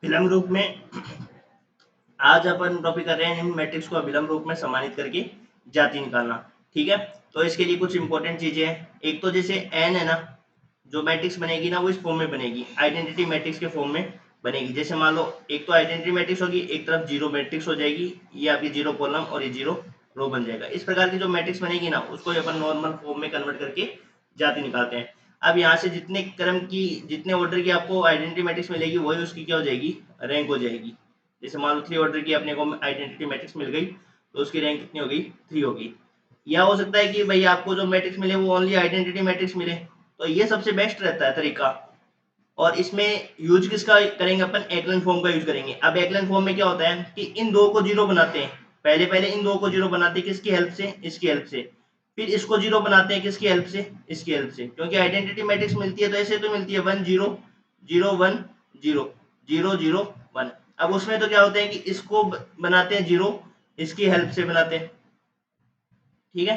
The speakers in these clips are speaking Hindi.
विलम्ब रूप में आज अपन टॉपिक कर रहे हैं मैट्रिक्स को अभिलम्ब रूप में सम्मानित करके जाति निकालना। ठीक है, तो इसके लिए कुछ इंपॉर्टेंट चीजें हैं। एक तो जैसे एन है ना, जो मैट्रिक्स बनेगी ना वो इस फॉर्म में बनेगी, आइडेंटिटी मैट्रिक्स के फॉर्म में बनेगी। जैसे मान लो एक तो आइडेंटिटी मैट्रिक्स होगी, एक तरफ जीरो मैट्रिक्स हो जाएगी, ये आपकी जीरो कॉलम और ये जीरो रो बन जाएगा। इस प्रकार की जो मैट्रिक्स बनेगी ना उसको अपन नॉर्मल फॉर्म में कन्वर्ट करके जाति निकालते हैं। अब यहाँ से जितने क्रम की, जितने ऑर्डर की आपको आइडेंटिटी मैट्रिक्स मिलेगी वही उसकी क्या हो जाएगी, रैंक हो जाएगी। जैसे मान लो 3 ऑर्डर की अपने को आइडेंटिटी मैट्रिक्स मिल गई तो उसकी रैंक कितनी होगी, 3 होगी। या हो सकता है कि भाई आपको जो मैट्रिक्स मिले वो ओनली आइडेंटिटी मैट्रिक्स मिले, तो ये सबसे बेस्ट रहता है तरीका। और इसमें यूज किसका करेंगे अपन, एक्लन फॉर्म का यूज करेंगे। अब एक्लन फॉर्म में क्या होता है कि इन दो को जीरो बनाते हैं, पहले पहले इन दो को जीरो बनाते हैं, किसकी हेल्प से, इसकी हेल्प से। फिर इसको जीरो बनाते हैं, किसकी हेल्प से, इसकी हेल्प से। क्योंकि आइडेंटिटी मैट्रिक्स मिलती है तो ऐसे तो मिलती है 1 0 0 1 0 0 0 1। अब उसमें तो क्या होता है कि इसको बनाते हैं जीरो, इसकी हेल्प से बनाते हैं। ठीक है,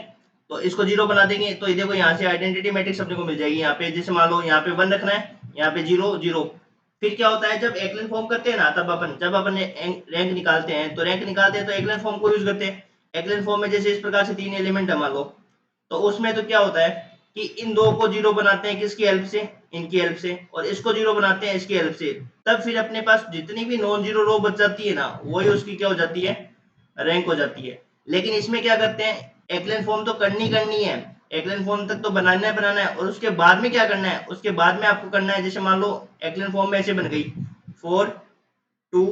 तो इसको जीरो बना देंगे तो ये देखो यहाँ से आइडेंटिटी मैट्रिक्स अपने को मिल जाएगी। यहाँ पे जैसे मान लो यहाँ पे 1 रखना है, यहाँ पे 0 0। फिर क्या होता है जब एक्लन फॉर्म करते हैं ना, तब अपन जब अपन रैंक निकालते हैं तो रैंक निकालते हैं तो एक्लन फॉर्म को यूज करते हैं। एक्लन फॉर्म में जैसे इस प्रकार से 3 एलिमेंट है मान लो, तो उसमें तो क्या होता है कि इन दो को जीरो बनाते हैं, किसकी हेल्प से, इनकी हेल्प से, और इसको जीरो बनाते हैं इसकी हेल्प से। तब फिर अपने पास जितनी भी नॉन जीरो रो बच जाती है ना, वही उसकी क्या हो जाती है, रैंक हो जाती है। लेकिन इसमें क्या करते हैं, एक्लन फॉर्म तो करनी है, एक्लन फॉर्म तक तो बनाना है, और उसके बाद में क्या करना है, उसके बाद में आपको करना है, जैसे मान लो एक्लन फॉर्म में ऐसे बन गई 4 2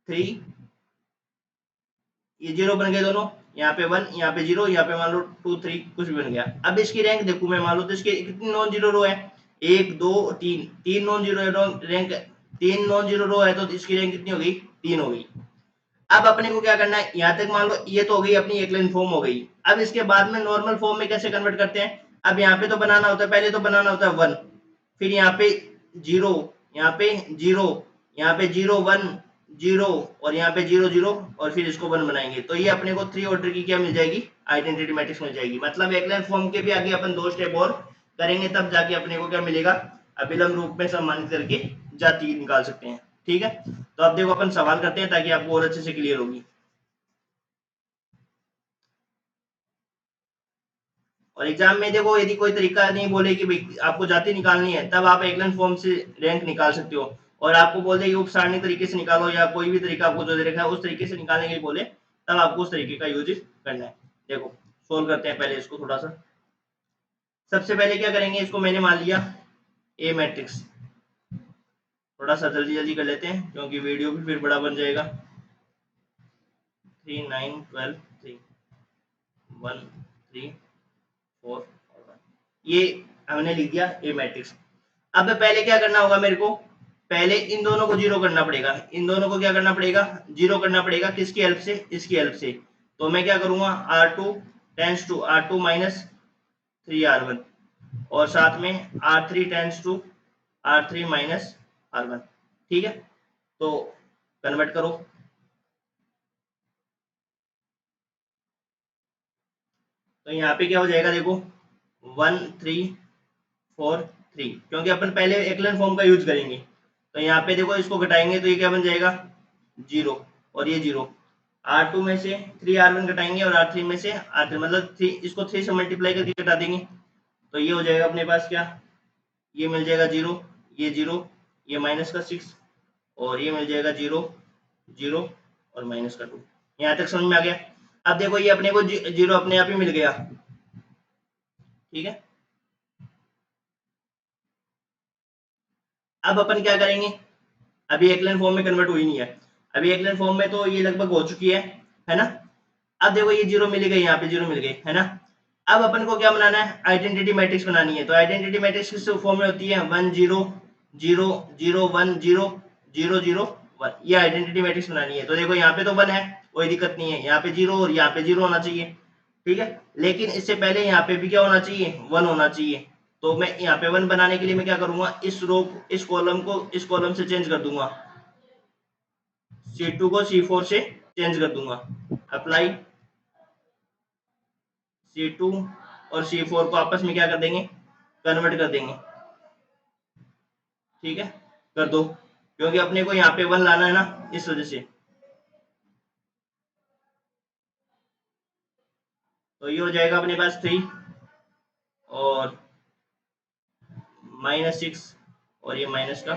3, ये जीरो बन गए दोनों, यहाँ पे 1, यहाँ पे 0, यहाँ पे मान लो 2 3 कुछ भी बन गया। अब इसकी रैंक देखूं मैं, मान लो तो इसके कितनी नॉन जीरो रो है, 1 2 3, 3 non zero rank, 3 non zero row है, तो इसकी रैंक कितनी हो गई, 3 हो गई। अब अपने को क्या करना है, यहाँ तक मान लो ये तो हो गई अपनी एक्लन फॉर्म हो गई। अब इसके बाद में नॉर्मल फॉर्म में कैसे कन्वर्ट करते हैं। अब यहाँ पे तो बनाना होता है, पहले तो बनाना होता है 1, फिर यहाँ पे 0, यहाँ पे 0, यहाँ पे 0 1 0, और यहाँ पे 0 0, और फिर इसको 1 बनाएंगे तो ये अपने को 3 ऑर्डर की क्या मिल जाएगी, आइडेंटिटी मैट्रिक्स मिल जाएगी। मतलब एक्लन फॉर्म के भी आगे अपन 2 स्टेप और करेंगे, तब जाके अपने को क्या मिलेगा, अभिलम्ब रूप में सम्मानित करके जाति निकाल सकते हैं। ठीक है, तो अब देखो अपन सवाल करते हैं ताकि आपको और अच्छे से क्लियर होगी। और एग्जाम में देखो यदि कोई तरीका नहीं बोले कि भाई आपको जाति निकालनी है, तब आप एक्लन फॉर्म से रैंक निकाल सकते हो। और आपको बोले कि उप सारणी तरीके से निकालो, या कोई भी तरीका आपको जो दे रखा है उस तरीके से निकालने के लिए बोले, तब आपको उस तरीके का यूज करना है। देखो सोल्व करते हैं पहले इसको थोड़ा सा। सबसे पहले क्या करेंगे, इसको मैंने मान लिया ए मैट्रिक्स। थोड़ा सा जल्दी जल्दी कर लेते हैं क्योंकि वीडियो भी फिर बड़ा बन जाएगा। 3 9 12 3 1 3 4 और 1, ये हमने लिख दिया ए मैट्रिक्स। अब पहले क्या करना होगा मेरे को, पहले इन दोनों को जीरो करना पड़ेगा, इन दोनों को क्या करना पड़ेगा, जीरो करना पड़ेगा, किसकी हेल्प से, इसकी हेल्प से। तो मैं क्या करूंगा, R2 tense to R2 minus 3R1, और साथ में R3 tense to R3 minus R1। ठीक है, तो कन्वर्ट करो। तो यहाँ पे क्या हो जाएगा देखो, 1 3 4 3, क्योंकि अपन पहले एक्लन फॉर्म का यूज करेंगे। तो यहाँ पे देखो इसको घटाएंगे तो ये क्या बन जाएगा, 0, और ये 0। R2 में से 3R1 घटाएंगे और R3 में से R3, मतलब 3, इसको 3 से मल्टीप्लाई करके घटा देंगे तो ये हो जाएगा अपने पास क्या, ये मिल जाएगा 0, ये 0, ये माइनस का 6, और ये मिल जाएगा 0 0 और माइनस का 2। यहाँ तक समझ में आ गया। अब देखो ये अपने को 0 अपने आप ही मिल गया। ठीक है, अब अपन क्या करेंगे, अभी एक्लन फॉर्म में कन्वर्ट हुई नहीं है, अभी एक्लन फॉर्म में तो ये लगभग हो चुकी है ना। अब देखो ये 0 मिल गई, यहाँ पे 0 मिल गई, है ना। अब अपन को क्या बनाना है, आइडेंटिटी मैट्रिक्स बनानी है। तो आइडेंटिटी मैट्रिक्स किस फॉर्म में होती है, 1 0 0 0 1 0 0 0 1, ये आइडेंटिटी मैट्रिक्स बनानी है। तो देखो यहाँ पे तो 1 है, कोई दिक्कत नहीं है, यहाँ पे 0 और यहाँ पे 0 होना चाहिए। ठीक है, लेकिन इससे पहले यहाँ पे भी क्या होना चाहिए, 1 होना चाहिए। तो मैं यहाँ पे 1 बनाने के लिए मैं क्या करूंगा, इस रो, इस कॉलम को इस कॉलम से चेंज कर दूंगा, C2 को C4 से चेंज कर दूंगा। अप्लाई, C2 और C4 को आपस में क्या कर देंगे, कन्वर्ट कर देंगे। ठीक है, कर दो, क्योंकि अपने को यहाँ पे 1 लाना है ना, इस वजह से। तो ये हो जाएगा अपने पास 3 और -6 और ये माइनस का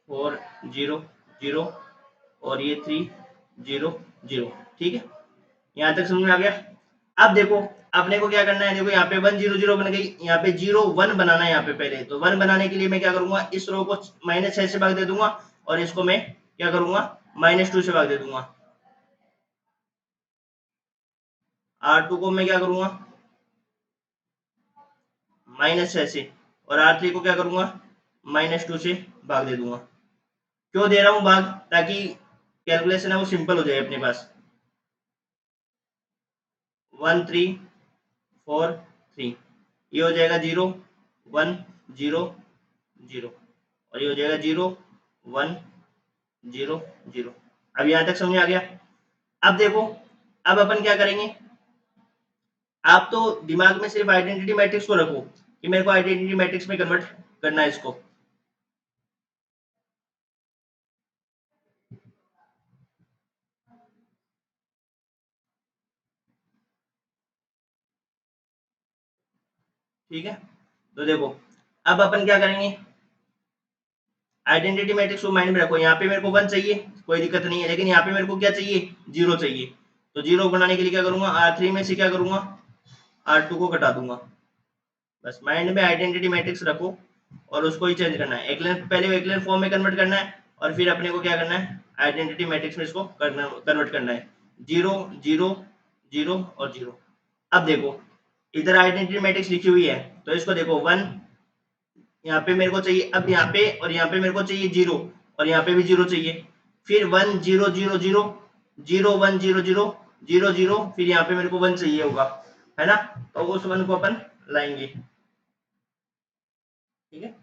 4 0 0 और ये 3 0 0। ठीक है, यहाँ तक समझ में आ गया। अब देखो अपने को क्या करना है, देखो यहाँ पे 1 0 0 बन गई, यहाँ पे 0 1 बनाना है यहाँ पे पहले। तो 1 बनाने के लिए मैं क्या करूंगा, इस रो को -6 से भाग दे दूंगा और इसको मैं क्या करूंगा, -2 से भाग दे दूंगा। R2 को मैं क्या करूंगा, -6 से, और R3 को क्या करूंगा, -2 से भाग दे दूंगा। क्यों दे रहा हूं भाग, ताकि कैलकुलेशन है वो सिंपल हो जाए अपने पास। 1 3 4 3, ये हो जाएगा 0 1 0 0 और ये हो जाएगा 0 1 0 0। अब यहां तक समझ में आ गया। अब देखो, अब अपन क्या करेंगे, आप तो दिमाग में सिर्फ आइडेंटिटी मैट्रिक्स को रखो कि मेरे को आइडेंटिटी मैट्रिक्स में कन्वर्ट करना है इसको। ठीक है, तो देखो अब अपन क्या करेंगे, आइडेंटिटी मैट्रिक्स को माइंड में रखो। यहाँ पे मेरे को 1 चाहिए, कोई दिक्कत नहीं है, लेकिन यहाँ पे मेरे को क्या चाहिए, 0 चाहिए। तो 0 बनाने के लिए क्या करूंगा, R3 में से क्या करूंगा, R2 को घटा दूंगा। बस माइंड में आइडेंटिटी मैट्रिक्स रखो और उसको ही चेंज करना है। एकलन पहले एकलन फॉर्म में कन्वर्ट करना है और फिर अपने को क्या करना है, आइडेंटिटी मैट्रिक्स में इसको कन्वर्ट करना है। 0 0 0 और 0। अब देखो इधर आइडेंटिटी मैट्रिक्स लिखी हुई है, तो इसको देखो 1 यहाँ पे मेरे को चाहिए, अब यहाँ पे और यहाँ पे मेरे को चाहिए 0 और यहाँ पे भी 0 चाहिए। फिर 1 0 0 0 0 1 0 0 0 0, फिर यहाँ पे मेरे को 1 चाहिए होगा, है ना। तो उस 1 को अपन लाएंगे। ठीक है,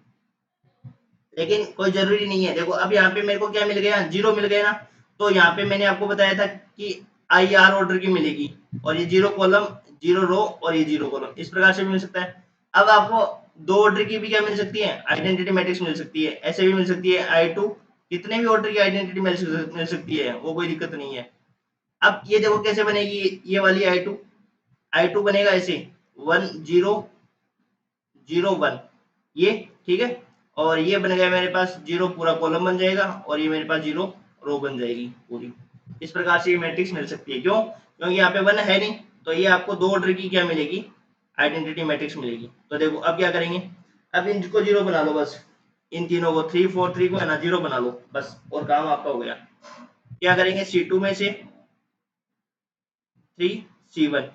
लेकिन कोई जरूरी नहीं है। देखो अब यहाँ पे मेरे को क्या मिल गया, 0 मिल गया ना। तो यहाँ पे मैंने आपको बताया था कि IR ऑर्डर की मिलेगी, और ये 0 कॉलम 0 रो और ये 0 कॉलम, इस प्रकार से भी मिल सकता है। अब आपको 2 ऑर्डर की भी क्या मिल सकती है, आइडेंटिटी मैट्रिक्स मिल सकती है, ऐसे भी मिल सकती है I2, कितने भी ऑर्डर की आइडेंटिटी मिल सकती है, वो कोई दिक्कत नहीं है। अब ये देखो कैसे बनेगी, ये वाली I2 बनेगा ऐसे 1 0 0 1, ये ठीक है। और ये बन गया मेरे पास 0 पूरा कॉलम बन जाएगा और ये मेरे पास 0 रो बन जाएगी पूरी। इस प्रकार से ये मैट्रिक्स मिल सकती है। क्यों, क्योंकि यहाँ पे 1 है नहीं, तो ये आपको 2 ऑर्डर की क्या मिलेगी, आइडेंटिटी मैट्रिक्स मिलेगी। तो देखो अब क्या करेंगे, अब इनको 0 बना लो बस, इन तीनों को 3 4 3 को है ना 0 बना लो बस, और काम आपका हो गया। क्या करेंगे, C2 में से 3 C1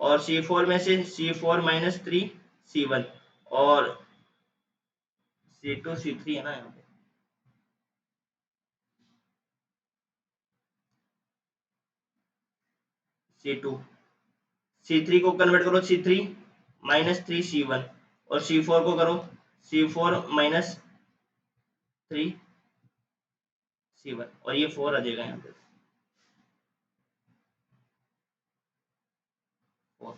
और C4 में से C4 माइनस 3 C1 और C2 C3 है ना यहाँ पे, C2 C3 को कन्वर्ट करो C3 माइनस 3 C1 और C4 को करो C4 माइनस 3 C1 और ये 4 आ जाएगा यहाँ पे 4।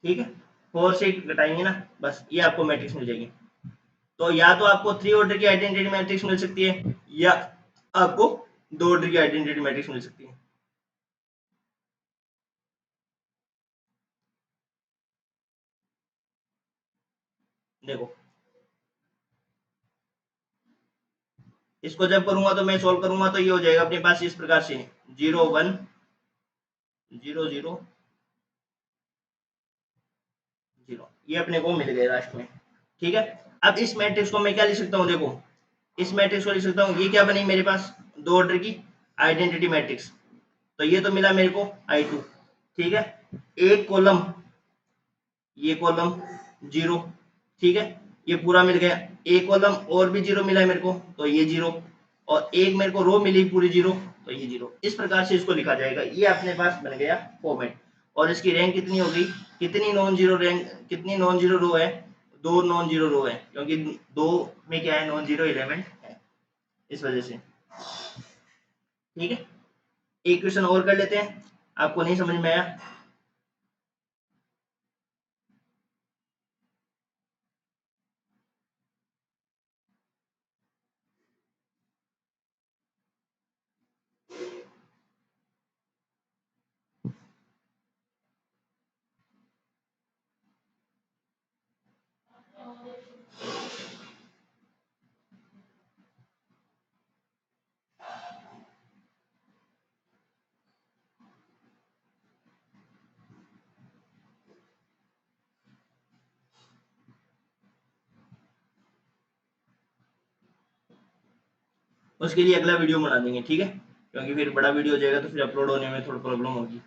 ठीक है, 4 से घटाएंगे ना, बस ये आपको मैट्रिक्स मिल जाएगी। तो या तो आपको 3 ऑर्डर की आइडेंटिटी मैट्रिक्स मिल सकती है, या आपको 2 ऑर्डर की आइडेंटिटी मैट्रिक्स मिल सकती है। देखो इसको जब करूंगा तो मैं सोल्व करूंगा, तो ये हो जाएगा अपने पास इस प्रकार से 0 1 0 0 0, ये अपने को मिल गए लास्ट में। ठीक है, अब इस मैट्रिक्स को मैं क्या लिख सकता हूँ, देखो इस मैट्रिक्स को लिख सकता हूँ, ये क्या बनी मेरे पास, 2 ऑर्डर की आइडेंटिटी मैट्रिक्स। तो ये तो मिला मेरे को I2। ठीक है, एक कॉलम, ये कॉलम 0, ठीक है, ये पूरा मिल गया। एक कॉलम और भी 0 मिला है मेरे को, तो ये 0, और एक मेरे को रो मिली पूरी 0, तो ये 0। इस प्रकार से इसको लिखा जाएगा। ये अपने पास बन गया फॉर्मेट। और इसकी रैंक कितनी हो गई, कितनी नॉन जीरो रैंक, कितनी नॉन जीरो रो है, 2 नॉन जीरो रो है, क्योंकि 2 में क्या है, नॉन जीरो एलिमेंट है, इस वजह से। ठीक है, एक क्वेश्चन और कर लेते हैं, आपको नहीं समझ में आया। उसके लिए अगला वीडियो बना देंगे, ठीक है, क्योंकि फिर बड़ा वीडियो हो जाएगा तो फिर अपलोड होने में थोड़ी प्रॉब्लम होगी।